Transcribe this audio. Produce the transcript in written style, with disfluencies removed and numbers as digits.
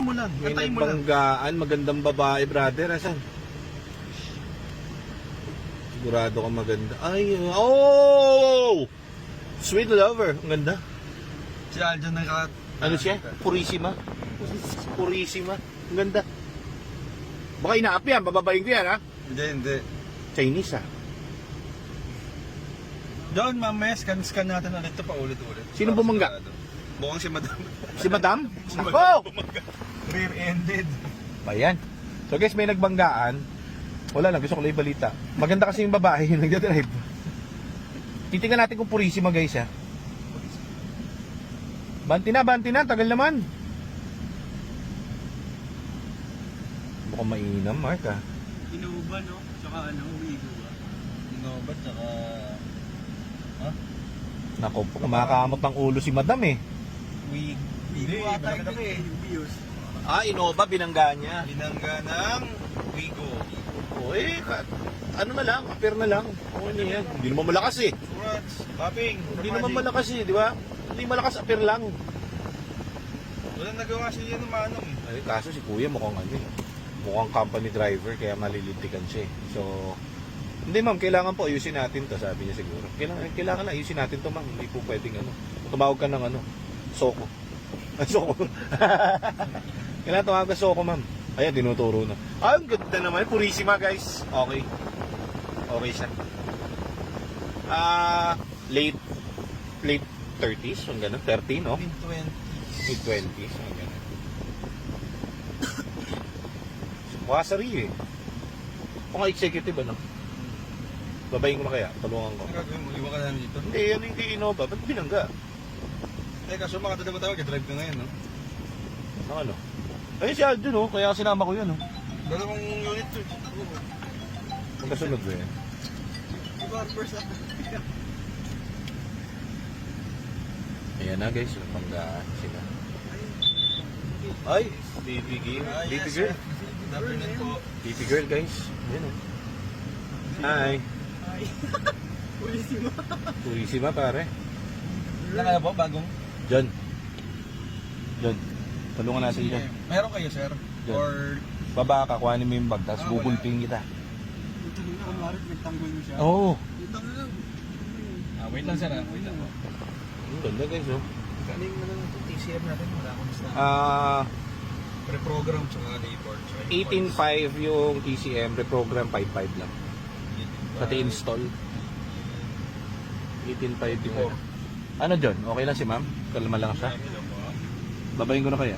mo lang. May Antayin mo lang. nagbanggaan, magandang babae, brother. Asan? Sigurado ka maganda. Ay, oh! Sweet lover. Ang ganda. Si Aljon Ano siya? Purissima. Purissima. Ang ganda. Baka inaapi yan. Bababayin ko yan, ha? Hindi. Chinese, ha? Doon, mamaya, scan natin ulit ito pa ulit-ulit. Sino Para bumangga? sigurado. Mukhang si Madam. Si Madam? Ako! Rear-ended. Ayan. So guys, may nagbanggaan. Wala lang, gusto ko lang ibalita. Maganda kasi yung babae yung nagdadrive. Titingnan natin kung purissima guys, ha. Banti na, tagal naman. Mukhang mainam, Mark, ha. Inuuba, no? Tsaka ano, umiigo ba? Innova, tsaka... Nako, kumakamot ng ulo si Madam, eh. Wig. Hindi, ata malaki eh. Bios. Innova, binangga niya. Binangga ng Wigo. Uy, ano na lang, appear na lang. Okay na yan. Hindi naman malakas, eh. Surats, Paping. Hindi naman malakas, eh, di ba? Hindi malakas, appear lang. Walang nagawa siya ng manong eh. Ay, kaso si Kuya mukhang ano, eh. Mukhang company driver, kaya malilintikan siya, eh. So, hindi ma'am, kailangan po ayusin natin to, sabi niya siguro. Kailangan na ayusin natin to, ma'am. Hindi po pwedeng ano. Tumawag ka ng ano, Soko. Soko. Kailangan tumawag ka Soko, ma'am. Ayan, tinuturo na. Ang ganda naman. Purissima, guys. Okay. Okay siya. Late 30s, yung gano'n. 30, no? Mid-20s. Mid-20s, yung gano'n. Wakasari, eh. Kung executive, ano? Babayin ko na kaya, tulungan ko. Ano gagawin mo? Iwan ka na dito? Hindi, yan hindi Innova. Ba't binangga? Kaso makatatawa, drive ka ngayon, no? Ano? Ayun si Aldo, no? Kaya sinama ko yun, no? Dalawang unit to. Magkasunod ba yan? Barbers ako. Ayan na, guys. Panggaan sila. Ay, baby girl. Baby girl. Dapat po. Baby girl, guys. Ayan, oh. Hi. Ay. Pulisima. Purissima, pare. Wala po, bagong? John. Tulungan natin dyan. Meron kayo, sir? Yan. Or... Baba ka, kuhanin mo yung bag, tapos wala. bubulping kita. Ito na, kunwari, nagtanggol mo siya. Oo. Ito na lang. wait lang, sir. Wait lang po. Ang ganda, guys, oh. Galing na lang ito. TCM natin. Wala akong basta. Pre-program tsaka labor. 18.5 yung TCM, reprogram 5.5 lang. Pati install. 18.5 yung ano, John? Okay lang si ma'am? Kalma lang siya? Babayin ko na kaya?